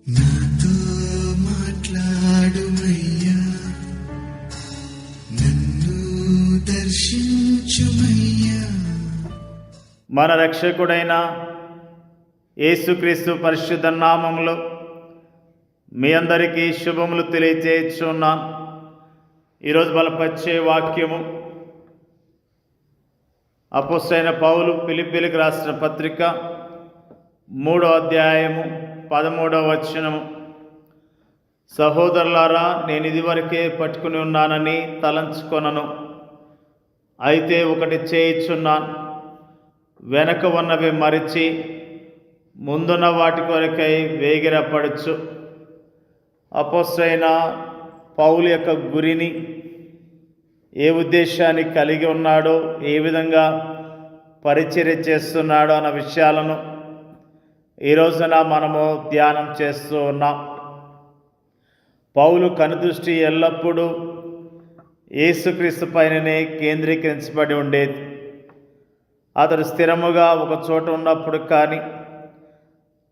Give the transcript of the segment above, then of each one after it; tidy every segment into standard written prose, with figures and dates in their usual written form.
నాతో మాట్లాడుమయ్యా, నన్ను దర్శించుమయ్యా. మన రక్షకుడైన యేసుక్రీస్తు పరిశుద్ధ నామములో మీ అందరికీ శుభములు తెలియజేస్తున్నాను. ఈరోజు బలపరిచే వాక్యము అపోస్తలుడైన పౌలు ఫిలిప్పీయులకు రాసిన పత్రిక 3వ అధ్యాయము 13వ వచనము. సహోదరులారా, నేను ఇదివరకే పట్టుకుని ఉన్నానని తలంచుకొనను. అయితే ఒకటి చేయుచున్నాను, వెనక ఉన్నవి మరిచి ముందున్న వాటి కొరకై వేగిరపడచ్చు. అపోస్తలుడైన పౌలు యొక్క గురిని, ఏ ఉద్దేశాన్ని కలిగి ఉన్నాడో, ఏ విధంగా పరిచర్య చేస్తున్నాడో అన్న విషయాలను ఈ రోజున మనము ధ్యానం చేస్తూ ఉన్నాం. పౌలు కనుదృష్టి ఎల్లప్పుడూ యేసుక్రీస్తు పైననే కేంద్రీకరించబడి ఉండేది. అతడు స్థిరముగా ఒక చోట ఉన్నప్పుడు కానీ,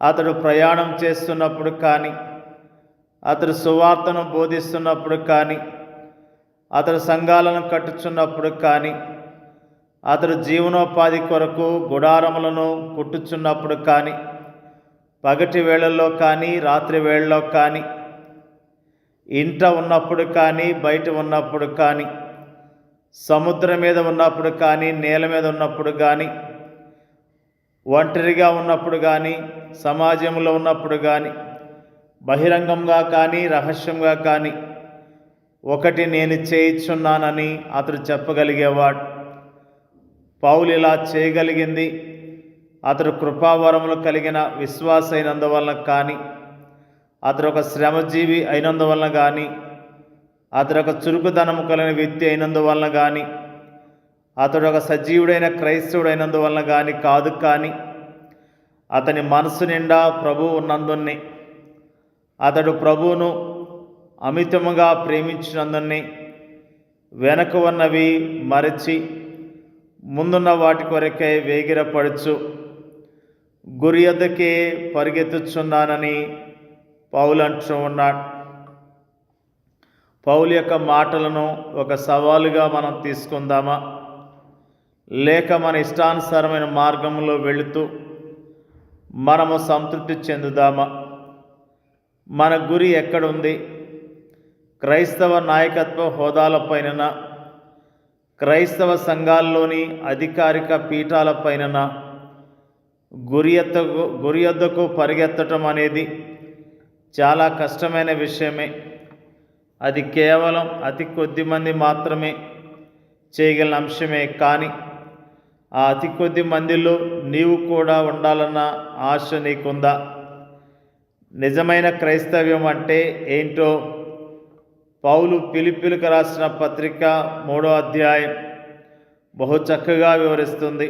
అతడు ప్రయాణం చేస్తున్నప్పుడు కానీ, అతడు సువార్తను బోధిస్తున్నప్పుడు కానీ, అతడు సంఘాలను కట్టుచున్నప్పుడు కానీ, అతడు జీవనోపాధి కొరకు గుడారములను కుట్టుచున్నప్పుడు కానీ, పగటి వేళల్లో కానీ, రాత్రి వేళల్లో కానీ, ఇంట ఉన్నప్పుడు కానీ, బయట ఉన్నప్పుడు కానీ, సముద్రం మీద ఉన్నప్పుడు కానీ, నేల మీద ఉన్నప్పుడు కానీ, ఒంటరిగా ఉన్నప్పుడు కానీ, సమాజంలో ఉన్నప్పుడు కానీ, బహిరంగంగా కానీ, రహస్యంగా కానీ, ఒకటి నేను చేయుచున్నానని అతడు చెప్పగలిగేవాడు. పౌలు ఇలా చేయగలిగింది అతడు కృపావరములు కలిగిన విశ్వాస అయినందువలన కానీ, అతడు ఒక శ్రమజీవి అయినందువలన కానీ, అతడు ఒక చురుకుదనము కలిగిన వ్యక్తి అయినందువలన కానీ, అతడు ఒక సజీవుడైన క్రైస్తవుడు అయినందువలన కానీ కాదు. కానీ అతని మనసు నిండా ప్రభువు ఉన్నందునే, అతడు ప్రభువును అమితముగా ప్రేమించినందునే వెనక ఉన్నవి మరచి ముందున్న వాటి కొరకై వేగిరపడుచు గురి యొద్దకే పరిగెత్తుచున్నానని పౌలు అంటూ ఉన్నాడు. పౌలు యొక్క మాటలను ఒక సవాలుగా మనం తీసుకుందామా, లేక మన ఇష్టానుసారమైన మార్గంలో వెళుతూ మనము సంతృప్తి చెందుదామా? మన గురి ఎక్కడుంది? క్రైస్తవ నాయకత్వ హోదాలపైన, క్రైస్తవ సంఘాల్లోని అధికారిక పీఠాలపైన గురి యొద్దకు పరిగెత్తటం అనేది చాలా కష్టమైన విషయమే. అది కేవలం అతి కొద్ది మంది మాత్రమే చేయగలిగిన అంశమే. కానీ ఆ అతి కొద్ది మందిలో నీవు కూడా ఉండాలన్న ఆశ నీకుందా? నిజమైన క్రైస్తవ్యం అంటే ఏంటో పౌలు ఫిలిప్పీయులకు రాసిన పత్రిక 3వ అధ్యాయం బహు చక్కగా వివరిస్తుంది.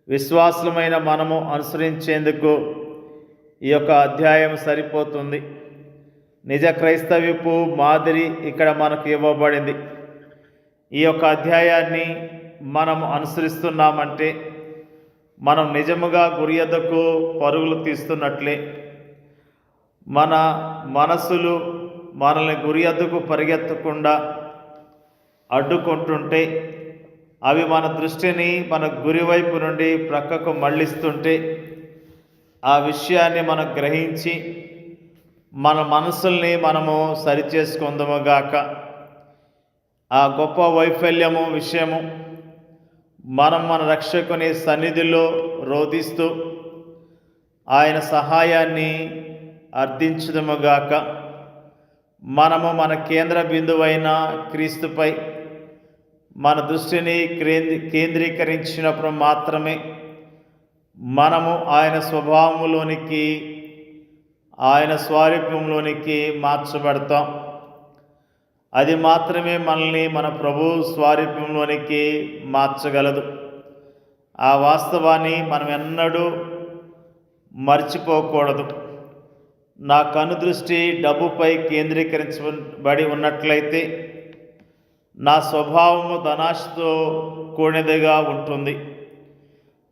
విశ్వాసులమైన మనము అనుసరించేందుకు ఈ యొక్క అధ్యాయం సరిపోతుంది. నిజ క్రైస్తవ్యపు మాదిరి ఇక్కడ మనకు ఇవ్వబడింది. ఈ యొక్క అధ్యాయాన్ని మనం అనుసరిస్తున్నామంటే మనం నిజముగా గురి యొద్దకు పరుగులు తీస్తున్నట్లే. మన మనసులు మనల్ని గురి యొద్దకు పరిగెత్తకుండా అడ్డుకుంటుంటే, అవి మన దృష్టిని మన గురి వైపు నుండి ప్రక్కకు మళ్ళిస్తుంటే, ఆ విషయాన్ని మనం గ్రహించి మన మనసుల్ని మనము సరిచేసుకుందాముగాక. ఆ గొప్ప వైఫల్యము విషయము మనం మన రక్షకుని సన్నిధిలో రోధిస్తూ ఆయన సహాయాన్ని అర్థించుదముగాక. మనము మన కేంద్ర బిందువైన క్రీస్తుపై మన దృష్టిని కేంద్రీకరించినప్పుడు మాత్రమే మనము ఆయన స్వభావంలోనికి, ఆయన స్వారూప్యంలోనికి మార్చబడతాం. అది మాత్రమే మనల్ని మన ప్రభు స్వారూప్యంలోనికి మార్చగలదు. ఆ వాస్తవాన్ని మనం ఎన్నడూ మర్చిపోకూడదు. నా కనుదృష్టి డబ్బుపై కేంద్రీకరించబడి ఉన్నట్లయితే నా స్వభావము ధనాశతో కూడినదిగా ఉంటుంది.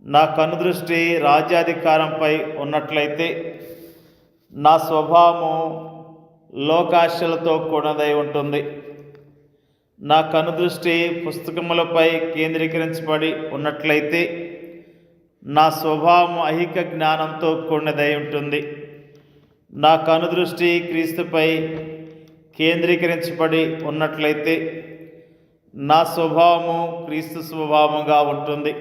నా కనుదృష్టి రాజ్యాధికారంపై ఉన్నట్లయితే నా స్వభావము లోకాశలతో కూడినదై ఉంటుంది. నా కనుదృష్టి పుస్తకములపై కేంద్రీకరించబడి ఉన్నట్లయితే నా స్వభావం ఐహిక జ్ఞానంతో కూడినదై ఉంటుంది. నా కనుదృష్టి క్రీస్తుపై కేంద్రీకరించబడి ఉన్నట్లయితే నా స్వభావము క్రీస్తు స్వభావముగా ఉంటుంది.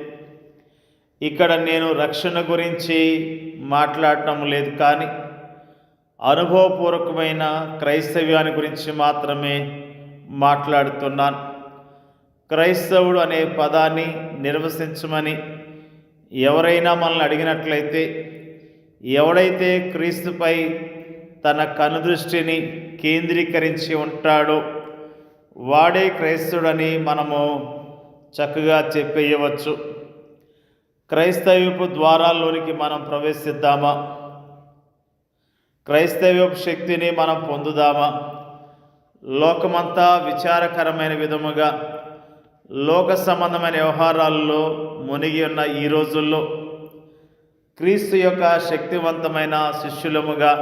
ఇక్కడ నేను రక్షణ గురించి మాట్లాడటం లేదు, కానీ అనుభవపూర్వకమైన క్రైస్తవ్యాన్ని గురించి మాత్రమే మాట్లాడుతున్నాను. క్రైస్తవుడు అనే పదాన్ని నిర్వచించమని ఎవరైనా మనల్ని అడిగినట్లయితే, ఎవడైతే క్రీస్తుపై తన కనుదృష్టిని కేంద్రీకరించి ఉంటాడో వాడే క్రైస్తవుడని మనము చక్కగా చెప్పేయవచ్చు. క్రైస్తవ్యపు ద్వారాల్లోనికి మనం ప్రవేశిద్దామా? క్రైస్తవ్యపు శక్తిని మనం పొందుదామా? లోకమంతా విచారకరమైన విధముగా లోక సంబంధమైన వ్యవహారాల్లో మునిగి ఉన్న ఈ రోజుల్లో క్రీస్తు యొక్క శక్తివంతమైన శిష్యులముగా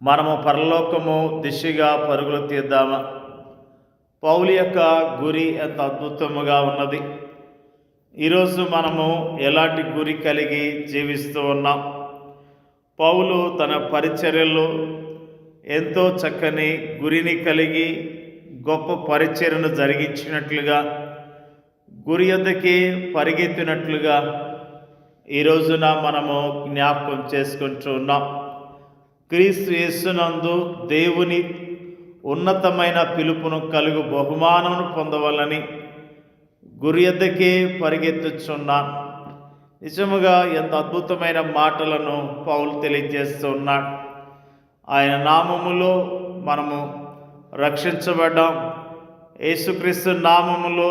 మనము పరలోకము దిశగా పరుగులు తీద్దామా? పౌలు యొక్క గురి ఎంత అద్భుతముగా ఉన్నది. ఈరోజు మనము ఎలాంటి గురి కలిగి జీవిస్తూ ఉన్నాం? పౌలు తన పరిచర్యలో ఎంతో చక్కని గురిని కలిగి గొప్ప పరిచర్యను జరిగించినట్లుగా, గురి యొద్దకి పరిగెత్తినట్లుగా ఈ రోజున మనము జ్ఞాపకం చేసుకుంటూ ఉన్నాం. క్రీస్తు యేసునందు దేవుని ఉన్నతమైన పిలుపును కలుగు బహుమానమును పొందవలని గురి యొద్దకే పరిగెత్తుచున్నాను. నిజముగా ఎంత అద్భుతమైన మాటలను పౌలు తెలియజేస్తూ ఉన్నాడు. ఆయన నామములో మనము రక్షించబడ్డాం. యేసుక్రీస్తు నామములో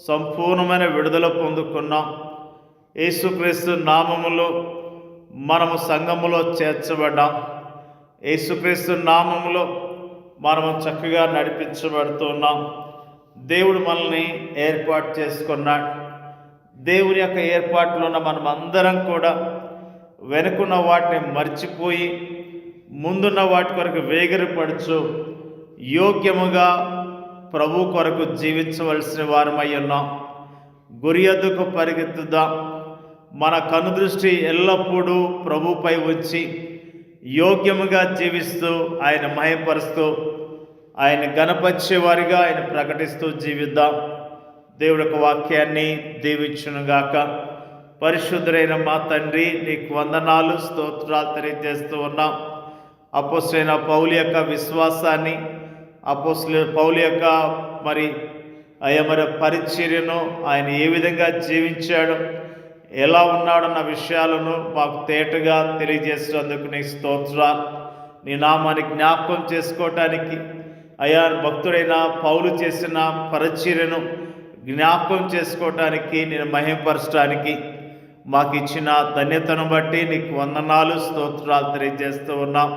సంపూర్ణమైన విడుదల పొందుకున్నాం. యేసుక్రీస్తు నామములో మనము సంఘములో చేర్చబడ్డాం. యేసుక్రీస్తు నామములో మనము చక్కగా నడిపించబడుతున్నాం. దేవుడు మనల్ని ఏర్పాటు చేసుకున్నాడు. దేవుని యొక్క ఏర్పాటులో ఉన్న మనం అందరం కూడా వెనుకున్న వాటిని మర్చిపోయి ముందున్న వాటి కొరకు వేగిరపడుచు యోగ్యముగా ప్రభు కొరకు జీవించవలసిన వారమై ఉన్నాం. గురి యొద్దకు పరిగెత్తుదాం. మన కనుదృష్టి ఎల్లప్పుడూ ప్రభుపై ఉంచి యోగ్యముగా జీవిస్తూ ఆయన మహిమపరుస్తూ ఆయన గణపరిచేవారిగా ఆయన ప్రకటిస్తూ జీవిద్దాం. దేవుడి యొక్క వాక్యాన్ని దీవించునుగాక. పరిశుద్ధుడైన మా తండ్రి, నీకు వందనాలు, స్తోత్రాలు తెలియజేస్తూ ఉన్నాం. అపోస్తలుడైన పౌలు యొక్క విశ్వాసాన్ని, అపోస్తలుడైన పౌలు యొక్క మరి పరిచర్యను ఆయన ఏ విధంగా జీవించాడు, ఎలా ఉన్నాడన్న విషయాలను మాకు తేటగా తెలియజేసినందుకు నీ స్తోత్రాలు. నీ నామాన్ని జ్ఞాపకం చేసుకోవటానికి, భక్తుడైన పౌలు చేసిన పరిచర్యను జ్ఞాపకం చేసుకోవటానికి, నేను మహిమపరచడానికి మాకు ఇచ్చిన ధన్యతను బట్టి నీకు వందనాలు, స్తోత్రాలు తెలియజేస్తూ ఉన్నాం.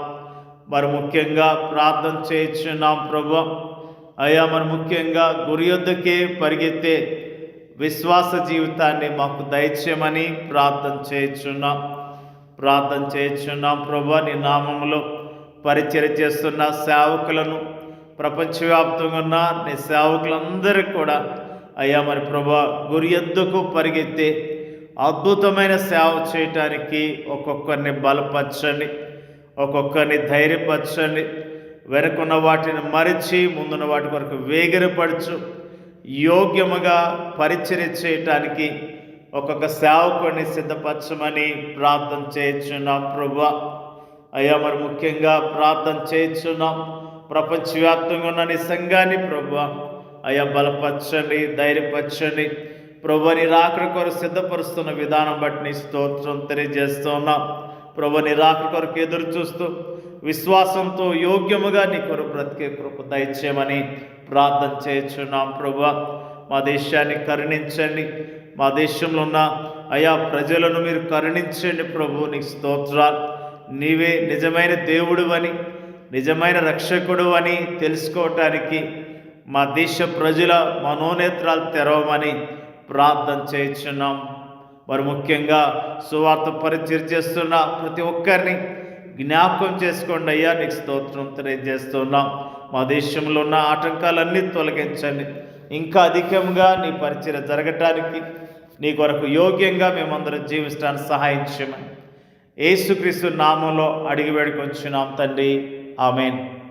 మరి ముఖ్యంగా ప్రార్థన చేయించున్నాం ప్రభువా. మరి ముఖ్యంగా గురి యొద్దకే పరిగెత్తే విశ్వాస జీవితాన్ని మాకు దయచేయమని ప్రార్థన చేయించున్నాం ప్రభువా. నీ నామములో పరిచర్య చేస్తున్న సేవకులను, ప్రపంచవ్యాప్తంగా ఉన్న నీ సేవకులందరికీ కూడా మరి ప్రభువా గురి యొద్దకు పరిగెత్తే అద్భుతమైన సేవ చేయటానికి ఒక్కొక్కరిని బలపరచండి, ఒక్కొక్కరిని ధైర్యపరచండి. వెనుకున్న వాటిని మరిచి ముందున్న వాటి కొరకు వేగిరపరచు యోగ్యముగా పరిచర్య చేయటానికి ఒక్కొక్క సేవకుడిని సిద్ధపరచమని ప్రార్థన చేయించున్నాం ప్రభువా. మరి ముఖ్యంగా ప్రార్థన చేయించున్నాం ప్రపంచవ్యాప్తంగా ఉన్న నీ సంఘాన్ని ప్రభువా బలపరచండి, ధైర్యపరచండి ప్రభువా. నీ రాకడ కొరకు సిద్ధపరుస్తున్న విధానం బట్టి నీ స్తోత్రం తెలియజేస్తూ ఉన్నాం ప్రభువా. నీ రాకడ కొరకు ఎదురు చూస్తూ విశ్వాసంతో యోగ్యముగా నీ కొరకు బ్రతికే కృప దయచేయమని ప్రార్థన చేయించున్నాం ప్రభువా. మా దేశాన్ని కరుణించండి, మా దేశంలో ఉన్న ప్రజలను మీరు కరుణించండి ప్రభు. నీకు స్తోత్రాలు. నీవే నిజమైన దేవుడు అని, నిజమైన రక్షకుడు అని తెలుసుకోవటానికి మా దేశ ప్రజల మనోనేత్రాలు తెరవమని ప్రార్థన చేయించున్నాం. మరి ముఖ్యంగా సువార్త పరిచర్య చేస్తున్న ప్రతి ఒక్కరిని జ్ఞాపకం చేసుకోండి అయ్యా. నీకు స్తోత్రం తెలియజేస్తున్నాం. మా దేశంలో ఉన్న ఆటంకాలన్నీ తొలగించండి. ఇంకా అధికంగా నీ పరిచర్య జరగటానికి, నీ కొరకు యోగ్యంగా మేమందరం జీవించడానికి సహాయం చేయమని యేసుక్రీస్తు నామంలో అడిగి వేడుకొంచున్నాం తండ్రి. ఆమేన్.